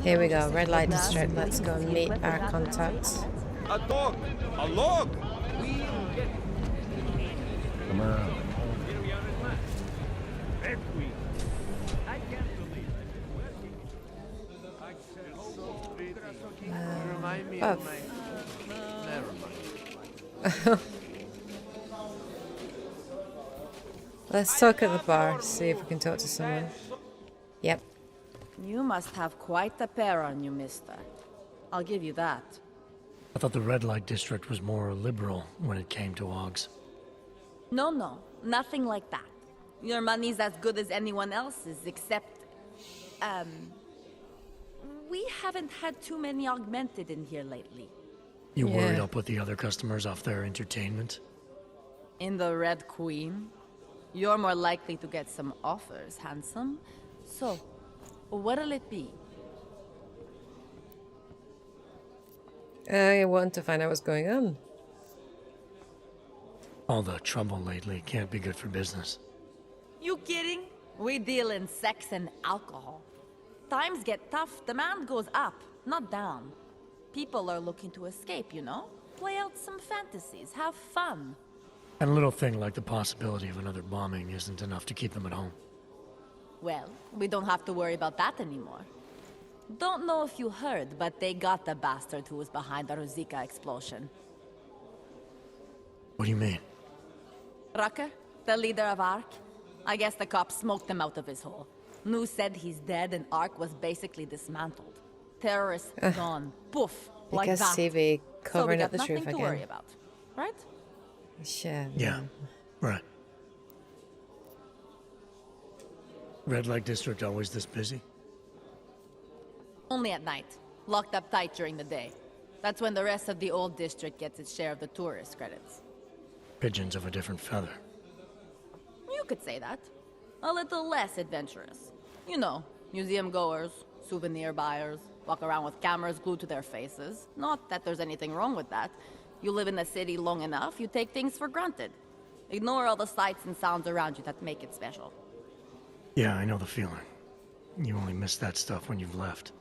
Here we go, red light district. Let's go and meet our contacts. A dog! A log! Come on. Oh. Let's talk at the bar, see if we can talk to someone. Yep. You must have quite a pair on you, mister. I'll give you that. I thought the red light district was more liberal when it came to Augs. No, nothing like that. Your money's as good as anyone else's, except... we haven't had too many augmented in here lately. You worried I'll put the other customers off their entertainment? In the Red Queen? You're more likely to get some offers, handsome. So, what'll it be? I want to find out what's going on. All the trouble lately can't be good for business. You kidding? We deal in sex and alcohol. Times get tough, demand goes up, not down. People are looking to escape, you know? Play out some fantasies, have fun. And a little thing like the possibility of another bombing isn't enough to keep them at home. Well, we don't have to worry about that anymore. Don't know if you heard, but they got the bastard who was behind the Ruzika explosion. What do you mean? Rucker, the leader of ARC. I guess the cops smoked him out of his hole. Nu said he's dead and ARC was basically dismantled. Terrorists gone. Poof. Like Because that. TV covering up the so we got truth nothing to again. worry about, right? Sure. Yeah, right. Red light district always this busy? Only at night. Locked up tight during the day. That's when the rest of the old district gets its share of the tourist credits. Pigeons of a different feather. You could say that. A little less adventurous. You know, museum goers, souvenir buyers, walk around with cameras glued to their faces. Not that there's anything wrong with that. You live in the city long enough, you take things for granted. Ignore all the sights and sounds around you that make it special. Yeah, I know the feeling. You only miss that stuff when you've left.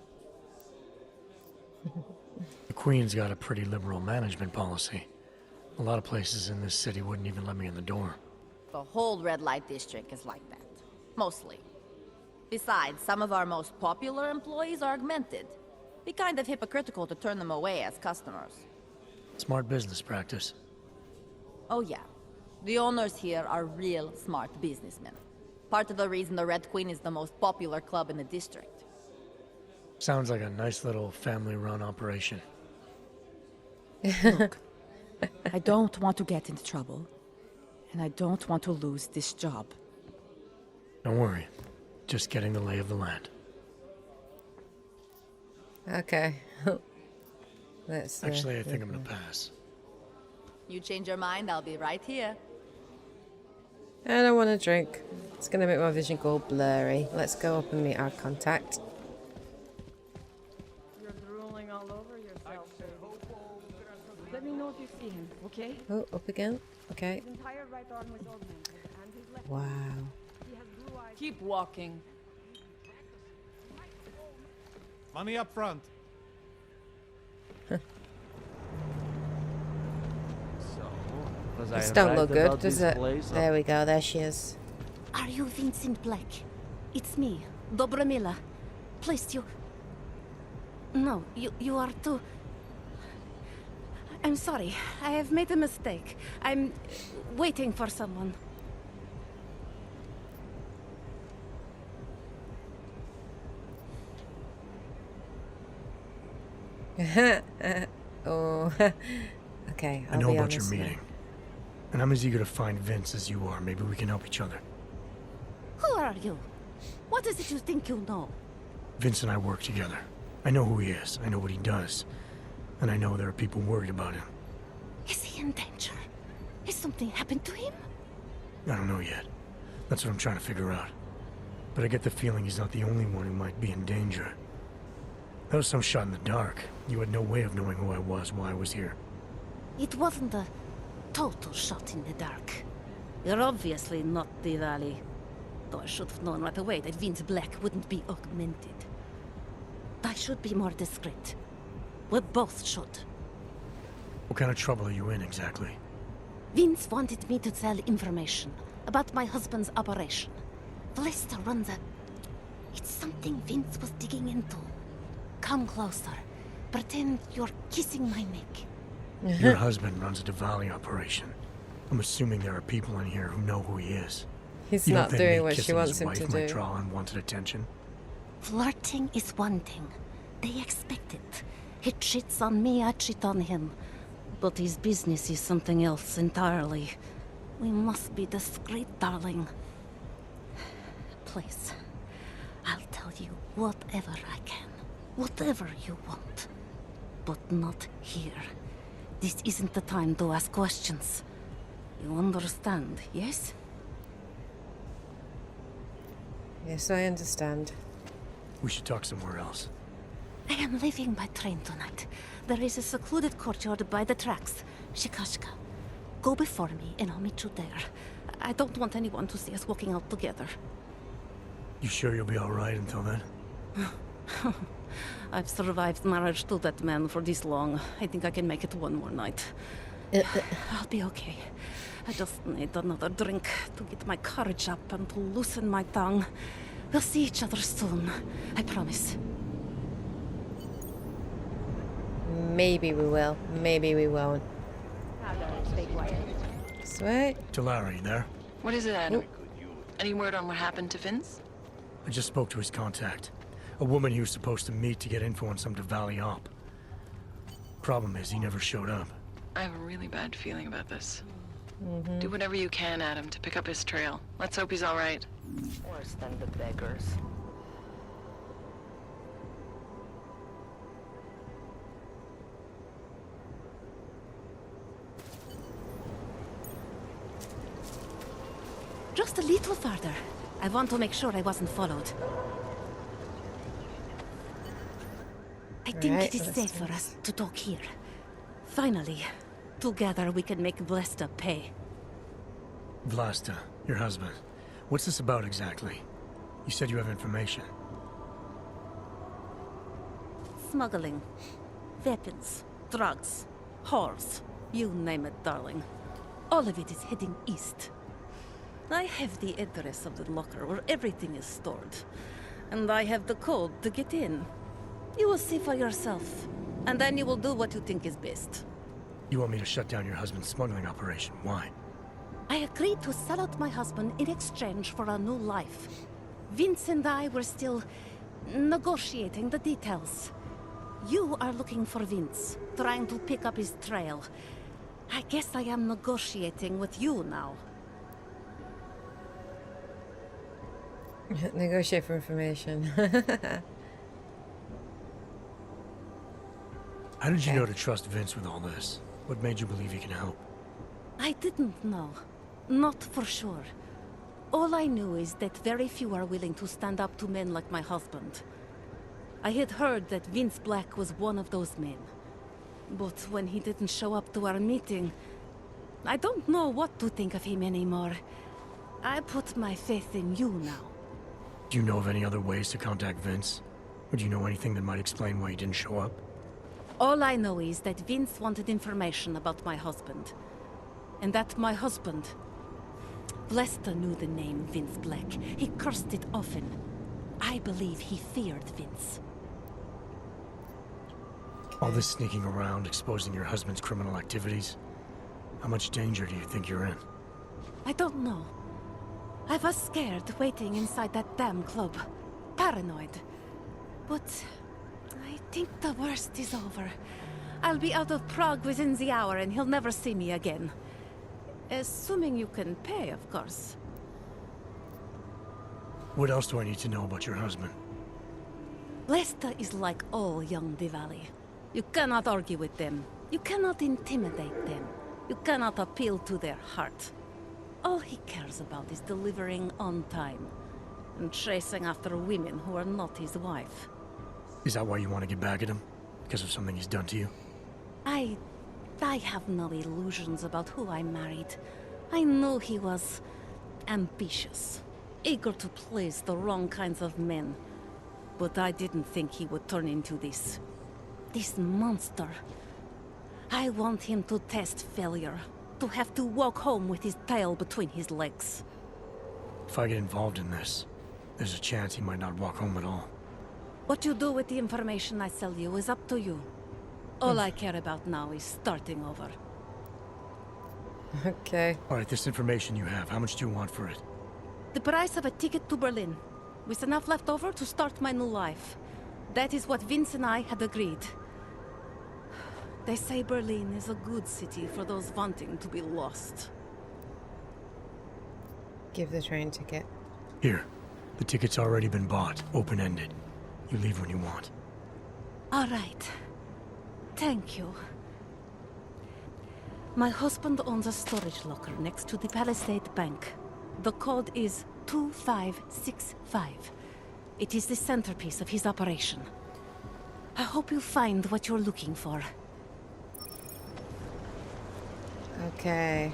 The Queen's got a pretty liberal management policy. A lot of places in this city wouldn't even let me in the door. The whole red light district is like that. Mostly. Besides, some of our most popular employees are augmented. Be kind of hypocritical to turn them away as customers. Smart business practice. Oh yeah. The owners here are real smart businessmen. Part of the reason the Red Queen is the most popular club in the district. Sounds like a nice little family-run operation. Look, I don't want to get into trouble. And I don't want to lose this job. Don't worry. Just getting the lay of the land. Okay. Let's. Actually, I think I'm gonna pass. You change your mind, I'll be right here. I don't want to drink. It's going to make my vision go blurry. Let's go up and meet our contact. You're drooling all over yourself. Let me know if you see him, okay? Oh, up again. Okay. His entire right arm was augmented, and his left Wow. he has blue eyes. Keep walking. Money up front. This don't look good, does it? There we go. There she is. Are you Vincent Black? It's me, Dobromila. Please, you... No, you are too... I'm sorry. I have made a mistake. I'm waiting for someone. Oh. Okay, I know be about your honest now. meeting. And I'm as eager to find Vince as you are. Maybe we can help each other. Who are you? What is it you think you know? Vince and I work together. I know who he is. I know what he does. And I know there are people worried about him. Is he in danger? Has something happened to him? I don't know yet. That's what I'm trying to figure out. But I get the feeling he's not the only one who might be in danger. That was some shot in the dark. You had no way of knowing who I was while I was here. It wasn't a total shot in the dark. You're obviously not the Rally. Though I should have known right away that Vince Black wouldn't be augmented. I should be more discreet. We both should. What kind of trouble are you in, exactly? Vince wanted me to tell information about my husband's operation. Vlesta runs a... It's something Vince was digging into. Come closer. Pretend you're kissing my neck. Your husband runs a Diwali operation. I'm assuming there are people in here who know who he is. He's You don't not think doing me what she kissing wants his him wife to might do. draw unwanted attention? Flirting is one thing. They expect it. He cheats on me, I cheat on him. But his business is something else entirely. We must be discreet, darling. Please, I'll tell you whatever I can. Whatever you want. But not here. This isn't the time to ask questions. You understand, yes? Yes, I understand. We should talk somewhere else. I am leaving by train tonight. There is a secluded courtyard by the tracks. Shikashka. Go before me and I'll meet you there. I don't want anyone to see us walking out together. You sure you'll be alright until then? I've survived marriage to that man for this long. I think I can make it one more night. I'll be okay. I just need another drink to get my courage up and to loosen my tongue. We'll see each other soon. I promise. Maybe we will. Maybe we won't. Sweet. Talara, you there? What is it, Adam? Any word on what happened to Vince? I just spoke to his contact. A woman he was supposed to meet to get info on some Diwali op. Problem is, he never showed up. I have a really bad feeling about this. Do whatever you can, Adam, to pick up his trail. Let's hope he's all right. Worse than the beggars. Just a little farther. I want to make sure I wasn't followed. I think Right, it is let's safe do for us to talk here. Finally, together we can make Vlesta pay. Vlasta, your husband. What's this about exactly? You said you have information. Smuggling. Weapons. Drugs. Whores. You name it, darling. All of it is heading east. I have the address of the locker where everything is stored. And I have the code to get in. You will see for yourself. And then you will do what you think is best. You want me to shut down your husband's smuggling operation? Why? I agreed to sell out my husband in exchange for a new life. Vince and I were still negotiating the details. You are looking for Vince, trying to pick up his trail. I guess I am negotiating with you now. Negotiate for information. How did you know to trust Vince with all this? What made you believe he can help? I didn't know. Not for sure. All I knew is that very few are willing to stand up to men like my husband. I had heard that Vince Black was one of those men. But when he didn't show up to our meeting, I don't know what to think of him anymore. I put my faith in you now. Do you know of any other ways to contact Vince? Or do you know anything that might explain why he didn't show up? All I know is that Vince wanted information about my husband. And that my husband... Vlesta knew the name Vince Black. He cursed it often. I believe he feared Vince. All this sneaking around, exposing your husband's criminal activities. How much danger do you think you're in? I don't know. I was scared waiting inside that damn club. Paranoid. But I think the worst is over. I'll be out of Prague within the hour and he'll never see me again. Assuming you can pay, of course. What else do I need to know about your husband? Lesta is like all young Diwali. You cannot argue with them. You cannot intimidate them. You cannot appeal to their heart. All he cares about is delivering on time. And chasing after women who are not his wife. Is that why you want to get back at him? Because of something he's done to you? I have no illusions about who I married. I knew he was ambitious, eager to please the wrong kinds of men. but I didn't think he would turn into this. This monster. I want him to test failure. To have to walk home with his tail between his legs. If I get involved in this, there's a chance he might not walk home at all. What you do with the information I sell you is up to you. All I care about now is starting over. Okay. Alright, this information you have, how much do you want for it? The price of a ticket to Berlin, with enough left over to start my new life. That is what Vince and I had agreed. They say Berlin is a good city for those wanting to be lost. Give the train ticket. Here, the ticket's already been bought, open-ended. You leave when you want. All right. Thank you. My husband owns a storage locker next to the Palisade Bank. The code is 2565. It is the centerpiece of his operation. I hope you find what you're looking for. Okay.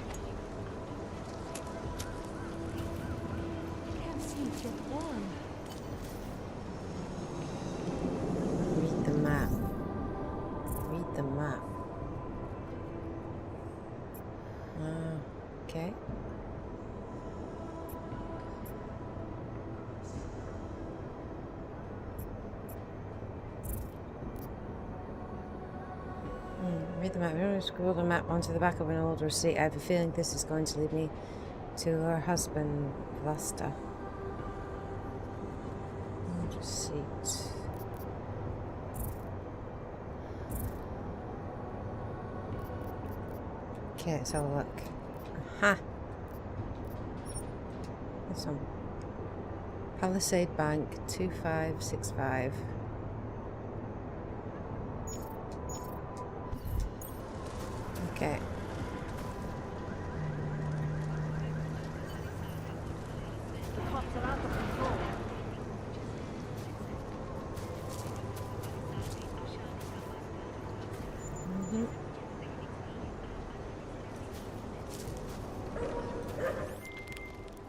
Can't seem to get warm. Read the map. Read the map. Okay. Read the map. I'm going to scroll the map onto the back of an old receipt. I have a feeling this is going to lead me to her husband, Vlasta. Old receipt. Okay, let's have a look. Aha! This one. Palisade Bank, 2565. Okay. The cops are out of control.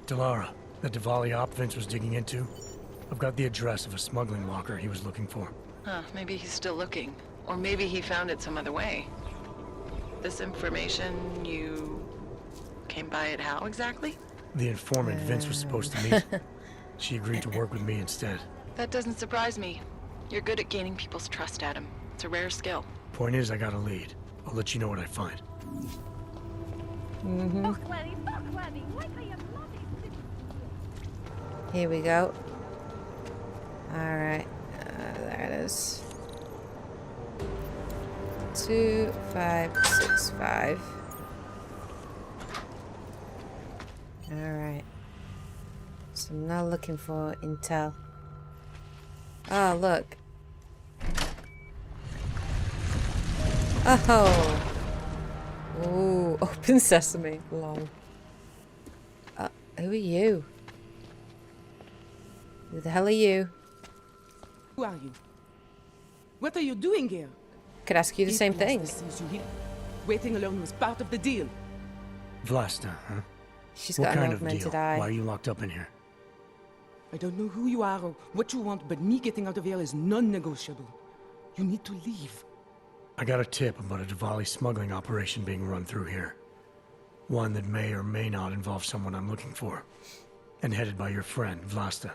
Delara, the Diwali op Vince was digging into? I've got the address of a smuggling locker he was looking for. Huh, maybe he's still looking. Or maybe he found it some other way. This information, you came by it how exactly? The informant Vince was supposed to meet. She agreed to work with me instead. That doesn't surprise me. You're good at gaining people's trust, Adam. It's a rare skill. Point is, I got a lead. I'll let you know what I find. Here we go. Alright. There it is. 2565. Alright. So I'm now looking for intel. Oh, look. Oh! Ooh, open sesame. Long. Who are you? Who the hell are you? Who are you? What are you doing here? Could ask you the same It thing. was the seas you hid. Waiting alone was part of the deal. Vlasta, huh? She's What got an kind of augmented deal? eye. Why are you locked up in here? I don't know who you are or what you want, but me getting out of here is non-negotiable. You need to leave. I got a tip about a Diwali smuggling operation being run through here. One that may or may not involve someone I'm looking for. And headed by your friend, Vlasta.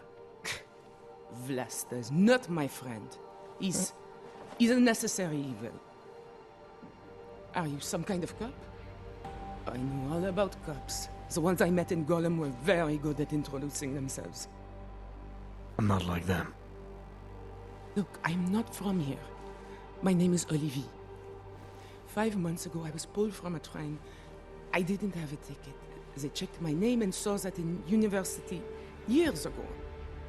Vlasta is not my friend. He's a necessary evil. Are you some kind of cop? I know all about cops. The ones I met in Golem were very good at introducing themselves. I'm not like them. Look, I'm not from here. My name is Olivier. 5 months ago, I was pulled from a train. I didn't have a ticket. They checked my name and saw that in university years ago.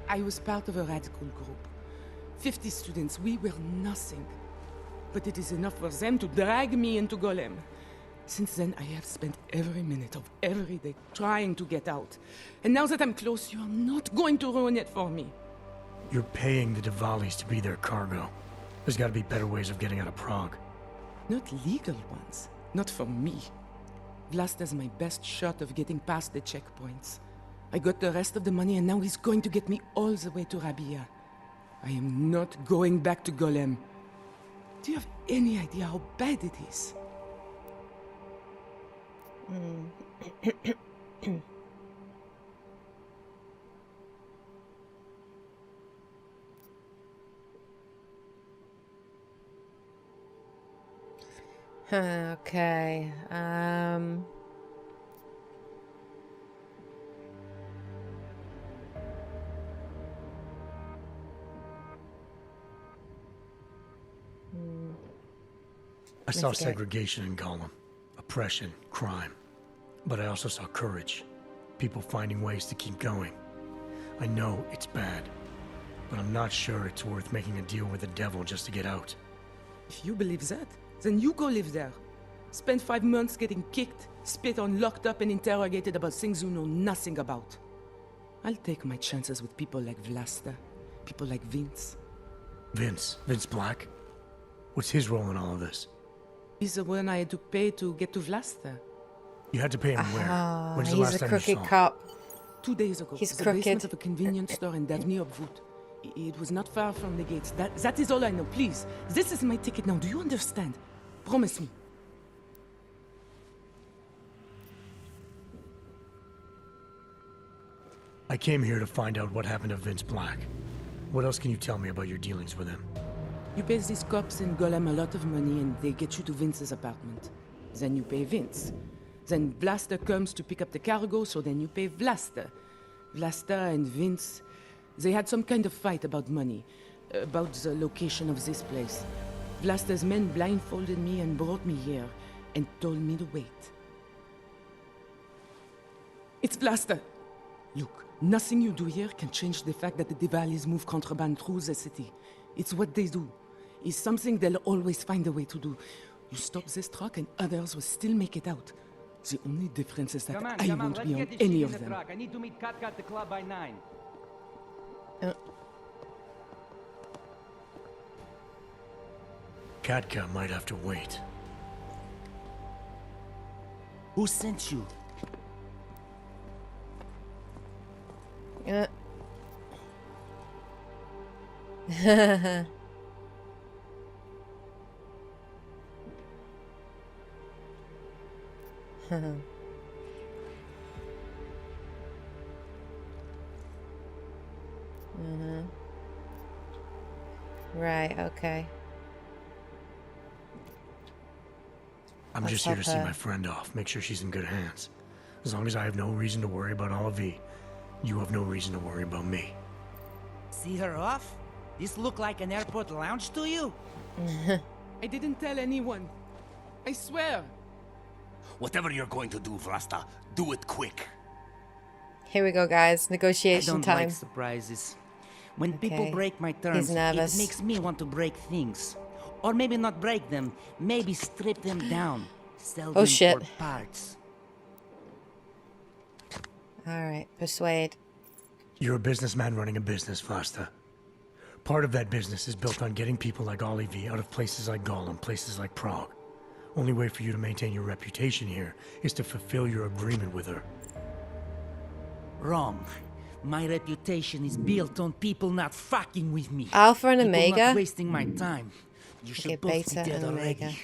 I was part of a radical group. 50 students, we were nothing. But it is enough for them to drag me into Golem. Since then, I have spent every minute of every day trying to get out. And now that I'm close, you are not going to ruin it for me. You're paying the Diwalis to be their cargo. There's gotta be better ways of getting out of Prague. Not legal ones. Not for me. Vlasta's my best shot of getting past the checkpoints. I got the rest of the money and now he's going to get me all the way to Rabia. I am not going back to Golem. Do you have any idea how bad it is? Okay. I saw segregation in Gollum, oppression, crime. But I also saw courage, people finding ways to keep going. I know it's bad, but I'm not sure it's worth making a deal with the devil just to get out. If you believe that, then you go live there. Spend 5 months getting kicked, spit on, locked up, and interrogated about things you know nothing about. I'll take my chances with people like Vlasta, people like Vince. Vince Black? What's his role in all of this? He's the one I had to pay to get to Vlasta. You had to pay him where? When's the He's last a time you crooked saw him? cop. 2 days ago. He's the crooked. basement of a convenience store in Davni Obvut. It was not far from the gates. That is all I know. Please, this is my ticket now. Do you understand? Promise me. I came here to find out what happened to Vince Black. What else can you tell me about your dealings with him? You pay these cops in Golem a lot of money and they get you to Vince's apartment. Then you pay Vince. Then Vlasta comes to pick up the cargo, so then you pay Vlasta. Vlasta and Vince, they had some kind of fight about money, about the location of this place. Vlasta's men blindfolded me and brought me here, and told me to wait. It's Vlasta! Look, nothing you do here can change the fact that the Diwalis move contraband through the city. It's what they do. It's something they'll always find a way to do. You stop this truck and others will still make it out. The only difference is that I won't be on any of them. I need to meet Katka at the club by 9. Katka might have to wait. Who sent you? Right, okay. I'm Let's just here to help see her. my friend off, make sure she's in good hands. As long as I have no reason to worry about Olivier, you have no reason to worry about me. See her off? This look like an airport lounge to you? I didn't tell anyone. I swear. Whatever you're going to do, Vlasta, do it quick. Here we go, guys. I Negotiation don't time. like surprises. When people Okay. break my He's terms, it nervous. makes me want to break things. Or maybe not break them, maybe strip them down. Sell them shit. for parts. Alright, persuade. You're a businessman running a business, Vlasta. Part of that business is built on getting people like Olivier out of places like Gollum, places like Prague. Only way for you to maintain your reputation here is to fulfill your agreement with her. Wrong. My reputation is built on people not fucking with me. Alpha and People Omega? not wasting my time. You should Okay, both Beta be dead and already. Omega.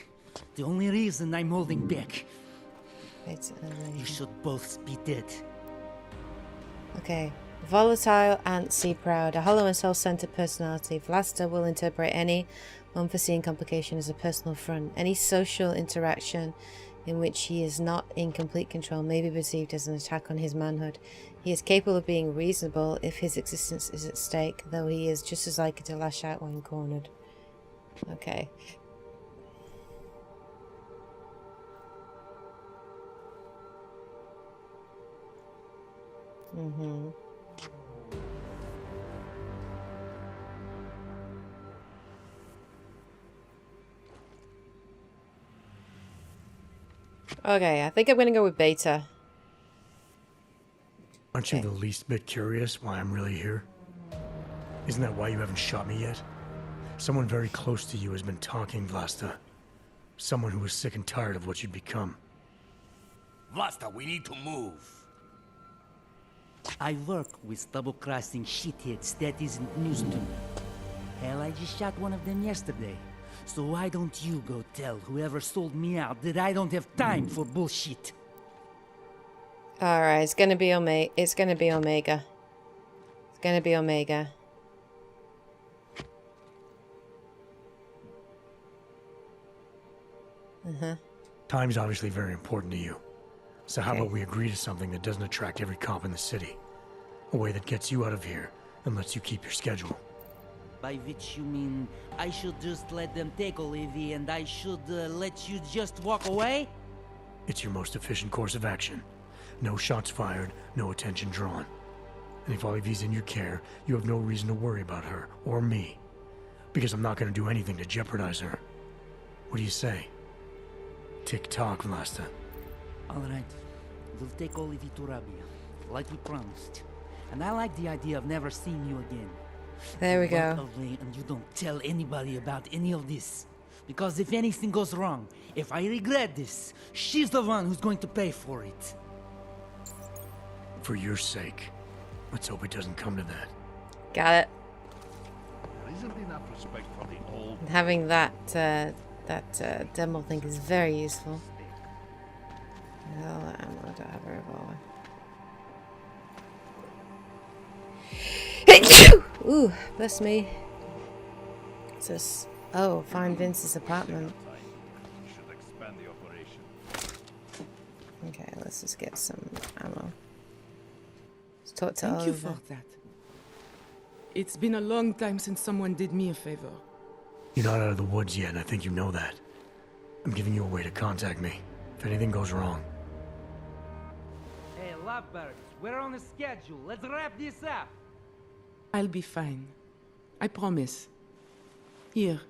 The only reason I'm holding back, It's you should both be dead. Okay. Volatile, antsy, proud, a hollow and self-centered personality. Vlasta will interpret any unforeseen complication as a personal affront. Any social interaction in which he is not in complete control may be perceived as an attack on his manhood. He is capable of being reasonable if his existence is at stake, though he is just as likely to lash out when cornered. Okay. Okay, I think I'm gonna go with Beta. Aren't you the least bit curious why I'm really here? Isn't that why you haven't shot me yet? Someone very close to you has been talking, Vlasta. Someone who is sick and tired of what you've become. Vlasta, we need to move. I work with double-crossing shitheads. That isn't news to me. Hell, I just shot one of them yesterday. So why don't you go tell whoever sold me out that I don't have time for bullshit? Alright, it's gonna be Omega. It's gonna be Omega. It's gonna be Omega. Time's obviously very important to you. So how about we agree to something that doesn't attract every cop in the city? A way that gets you out of here and lets you keep your schedule. By which you mean I should just let them take Olivia and I should let you just walk away? It's your most efficient course of action. No shots fired, no attention drawn. And if Olivia's in your care, you have no reason to worry about her, or me. Because I'm not going to do anything to jeopardize her. What do you say? Tick-tock, Vlasta. Alright, we'll take Olivia to Rabia, like we promised. And I like the idea of never seeing you again. There we Walk go. away and you don't tell anybody about any of this. Because if anything goes wrong, if I regret this, she's the one who's going to pay for it. For your sake. Let's hope it doesn't come to that. Got it. There isn't enough respect for the old. Having that demo thing is very useful. Well, I'm going to have a revolver. Ooh, bless me. What's this? Oh, find Vince's apartment. Should expand the operation. Okay, let's just get some ammo. Let's talk to Thank you Oliver. for that. It's been a long time since someone did me a favor. You're not out of the woods yet, and I think you know that. I'm giving you a way to contact me, if anything goes wrong. Hey, lovebirds, we're on a schedule. Let's wrap this up. I'll be fine. I promise. Here,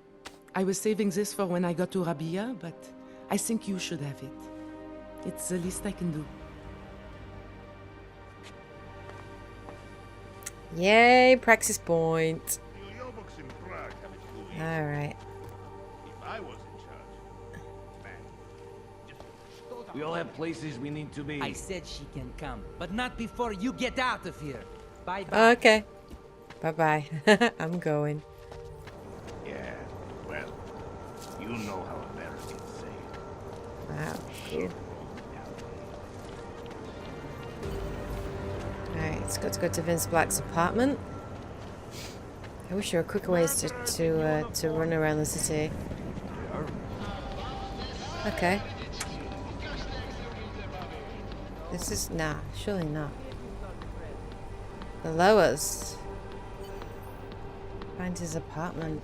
I was saving this for when I got to Rabia, but I think you should have it. It's the least I can do. Yay, praxis point. Your books in Prague have it too easy. Alright. If I was in charge, man, We all have places we need to be. I said she can come, but not before you get out of here. Bye-bye. Okay. Bye-bye. I'm going. Yeah, well, you know how Americans say it. Wow, cool. Alright, it's got to go to Vince Black's apartment. I wish there were quicker ways to run around the city. Okay. This is surely not. Below us. Find his apartment.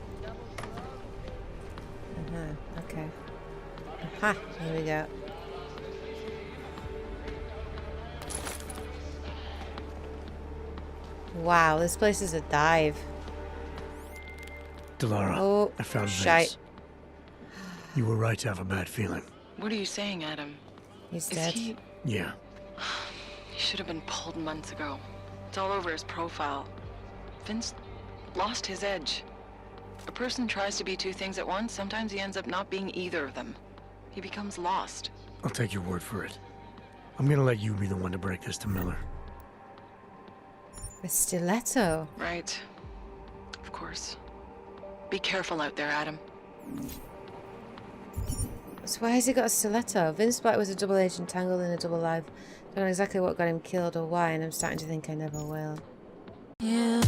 Okay. Aha, here we go. Wow, this place is a dive. Delara, Oh, I found shite. Vince. You were right to have a bad feeling. What are you saying, Adam? He's Is dead. he... Yeah. He should have been pulled months ago. It's all over his profile. Vince lost his edge. A person tries to be two things at once. Sometimes he ends up not being either of them. He becomes lost. I'll take your word for it. I'm gonna let you be the one to break this to Miller. A stiletto. Right. Of course. Be careful out there, Adam. So why has he got a stiletto? Vince Black was a double agent tangled in a double life. Don't know exactly what got him killed or why, and I'm starting to think I never will. Yeah.